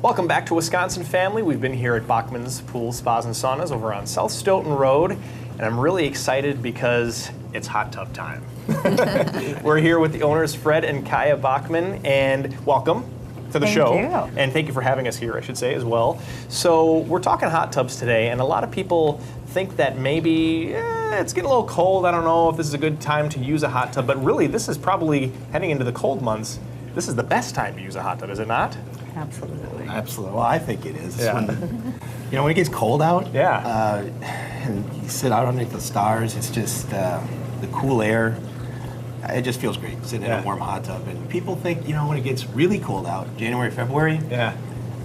Welcome back to Wisconsin Family. We've been here at Bachmann's Pool Spas and Saunas over on South Stoughton Road, and I'm really excited because it's hot tub time. We're here with the owners, Fred and Kaya Bachmann, and welcome to the show. Thank you. And thank you for having us here, I should say, as well. So we're talking hot tubs today, and a lot of people think that maybe it's getting a little cold. I don't know if this is a good time to use a hot tub, but really this is probably heading into the cold months. This is the best time to use a hot tub, is it not? Absolutely. Absolutely. Well, I think it is. Yeah. When it gets cold out, Yeah. and you sit out underneath the stars, it's just the cool air. It just feels great sitting in a warm hot tub. And people think, when it gets really cold out, January, February,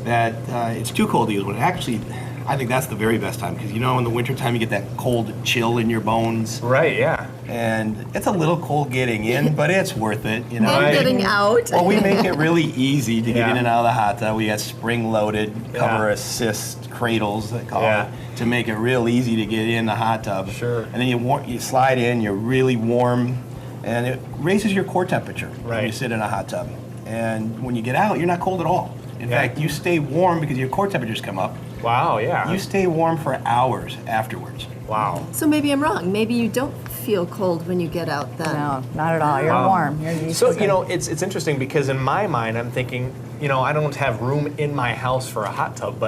that it's too cold to use. When actually, I think that's the very best time because in the wintertime you get that cold chill in your bones. Right, yeah. And it's a little cold getting in, but it's worth it. And getting out. Well, we make it really easy to get in and out of the hot tub. We got spring-loaded cover assist cradles, they call it, to make it real easy to get in the hot tub. Sure. And then you slide in, you're really warm, and it raises your core temperature when you sit in a hot tub. And when you get out, you're not cold at all. In fact, you stay warm because your core temperatures come up. Wow, yeah. You stay warm for hours afterwards. Wow. So maybe I'm wrong. Maybe you don't feel cold when you get out then. No, not at all. You're warm. You're used So, to it. it's interesting because in my mind I'm thinking, I don't have room in my house for a hot tub,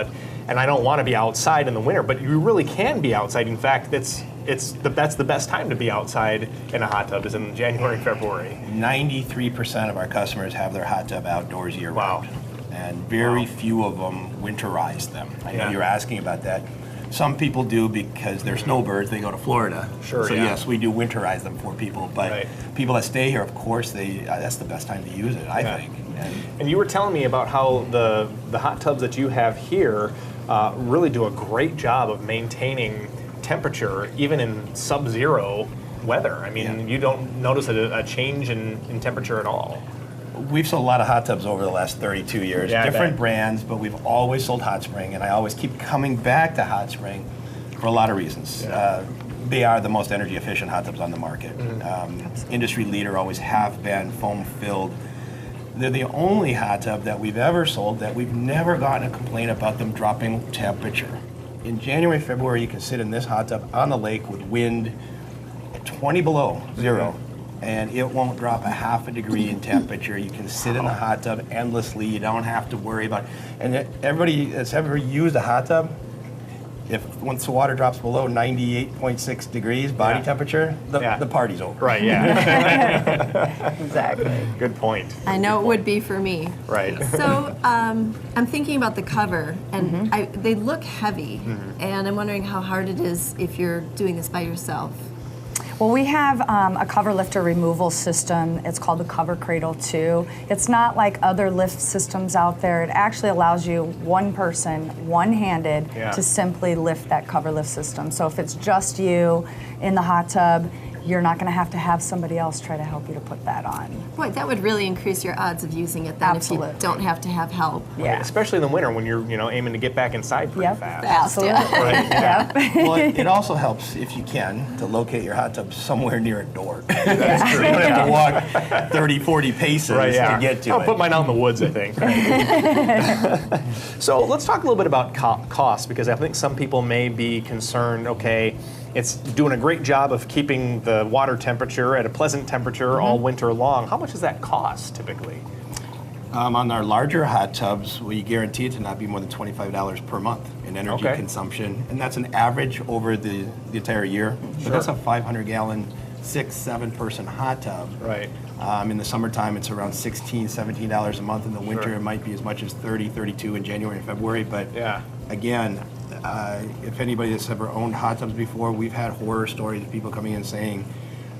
and I don't want to be outside in the winter, but you really can be outside. In fact, that's the best time to be outside in a hot tub is in January, February. 93% of our customers have their hot tub outdoors year-round. And very few of them winterize them. I know you're asking about that. Some people do because they're snowbirds, they go to Florida. Sure, so yes, we do winterize them for people, but people that stay here, of course, that's the best time to use it, I think. And you were telling me about how the hot tubs that you have here really do a great job of maintaining temperature, even in sub-zero weather. I mean, you don't notice a change in temperature at all. We've sold a lot of hot tubs over the last 32 years, different brands, but we've always sold Hot Spring, and I always keep coming back to Hot Spring for a lot of reasons. They are the most energy efficient hot tubs on the market. Industry leader, always have been, foam filled. They're the only hot tub that we've ever sold that we've never gotten a complaint about them dropping temperature. In January, February, you can sit in this hot tub on the lake with wind at 20 below zero. And it won't drop a half a degree in temperature. You can sit in the hot tub endlessly. You don't have to worry about it. And everybody that's ever used a hot tub, once the water drops below 98.6 degrees body temperature, the party's over. Right, yeah. Exactly. Good point. I know it would be for me. Right. So I'm thinking about the cover, and they look heavy, and I'm wondering how hard it is if you're doing this by yourself. Well, we have a cover lifter removal system. It's called the Cover Cradle 2. It's not like other lift systems out there. It actually allows you one person, one-handed, to simply lift that cover lift system. So if it's just you in the hot tub, you're not going to have somebody else try to help you to put that on. Boy, that would really increase your odds of using it then if you don't have to have help. Yeah. Especially in the winter when you're aiming to get back inside pretty fast. Absolutely. Right, Well, it also helps, if you can, to locate your hot tub somewhere near a door. That's true. You don't have to walk 30, 40 paces to get to it. I'll put mine out in the woods, I think. So let's talk a little bit about cost, because I think some people may be concerned, it's doing a great job of keeping the water temperature at a pleasant temperature all winter long. How much does that cost typically? On our larger hot tubs, we guarantee it to not be more than $25 per month in energy consumption. And that's an average over the entire year. But that's a 500-gallon, 6-7 person hot tub. Right. In the summertime, it's around $16, $17 a month. In the winter, it might be as much as $30, $32 in January and February. But again, if anybody that's ever owned hot tubs before, we've had horror stories of people coming in saying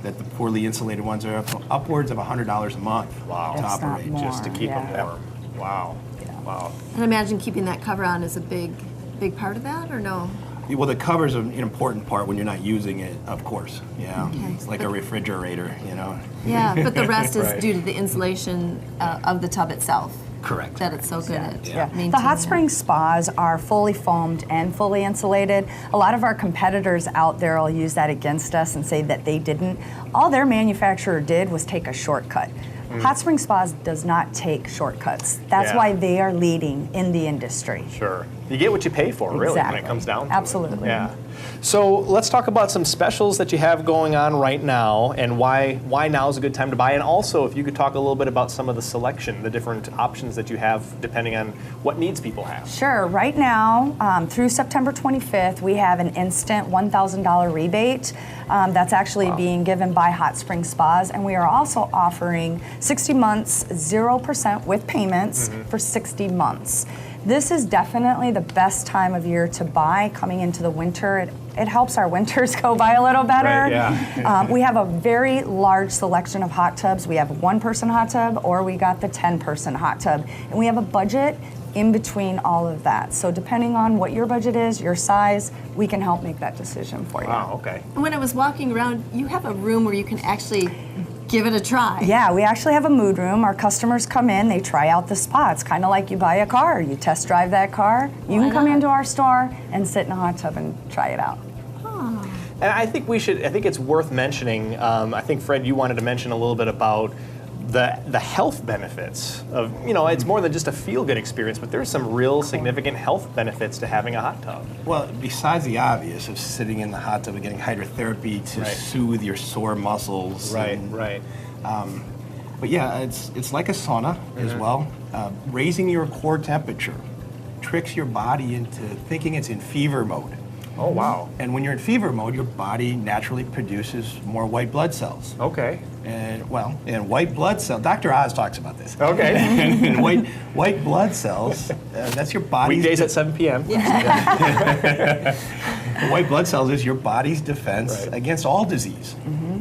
that the poorly insulated ones are upwards of $100 a month to operate just to keep them warm. Wow. Wow. And I imagine keeping that cover on is a big part of that, or no? Well, the cover's an important part when you're not using it, of course. It's like a refrigerator, Yeah, but the rest is due to the insulation of the tub itself. Correct. That it's so good at maintaining The hot spring spas are fully foamed and fully insulated. A lot of our competitors out there will use that against us and say that they didn't. All their manufacturer did was take a shortcut. Hot spring spas does not take shortcuts. That's why they are leading in the industry. Sure. You get what you pay for, really, when it comes down to Absolutely. it. Yeah. So let's talk about some specials that you have going on right now and why now is a good time to buy. And also, if you could talk a little bit about some of the selection, the different options that you have depending on what needs people have. Sure. Right now, through September 25th, we have an instant $1,000 rebate that's actually being given by Hot Spring Spas. And we are also offering 60 months, 0% with payments for 60 months. This is definitely the best time of year to buy coming into the winter. It helps our winters go by a little better. Right, yeah. We have a very large selection of hot tubs. We have a 1-person hot tub, or we got the 10-person hot tub. And we have a budget in between all of that. So depending on what your budget is, your size, we can help make that decision for you. Wow, okay. And when I was walking around, you have a room where you can actually give it a try. Yeah, we actually have a mood room. Our customers come in, they try out the spa. It's kind of like you buy a car. You test drive that car. You can come into our store and sit in a hot tub and try it out. And I think it's worth mentioning, I think, Fred, you wanted to mention a little bit about the health benefits of, it's more than just a feel-good experience, but there's some real significant health benefits to having a hot tub. Well, besides the obvious of sitting in the hot tub and getting hydrotherapy to soothe your sore muscles. Right. But yeah, it's like a sauna as well. Raising your core temperature tricks your body into thinking it's in fever mode. Oh, wow. And when you're in fever mode, your body naturally produces more white blood cells. Okay. And white blood cells, Dr. Oz talks about this. Okay. and white blood cells, that's your body's... Weekdays at 7 p.m. White blood cells is your body's defense against all disease.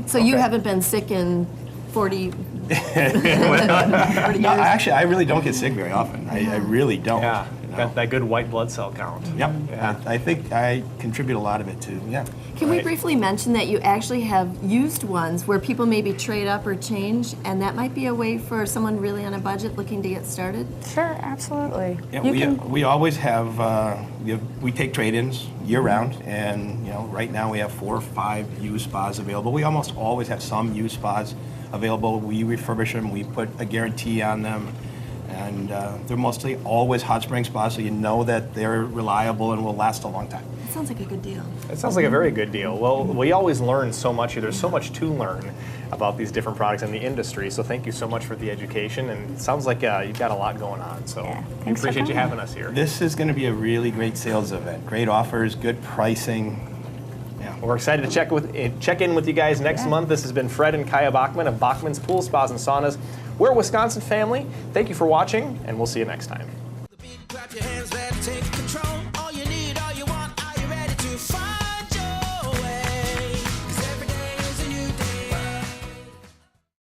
So you haven't been sick in 40 No, actually, I really don't get sick very often. I really don't. Yeah, got that good white blood cell count. Yep. Yeah. I think I contribute a lot of it too. Yeah. Can we briefly mention that you actually have used ones where people maybe trade up or change, and that might be a way for someone really on a budget looking to get started? Sure, absolutely. Yeah, we always have, we take trade-ins year-round, and right now we have 4 or 5 used spas available. We almost always have some used spas available. We refurbish them, we put a guarantee on them, and they're mostly always hot spring spas, so you know that they're reliable and will last a long time. That sounds like a good deal. It sounds like a very good deal. Well, we always learn so much here. There's so much to learn about these different products in the industry, so thank you so much for the education, and it sounds like you've got a lot going on, so we appreciate you having us here. This is going to be a really great sales event. Great offers, good pricing. We're excited to check in with you guys next month. This has been Fred and Kaya Bachmann of Bachmann's Pool Spas and Saunas. We're a Wisconsin family. Thank you for watching, and we'll see you next time. Clap your hands, let's take control.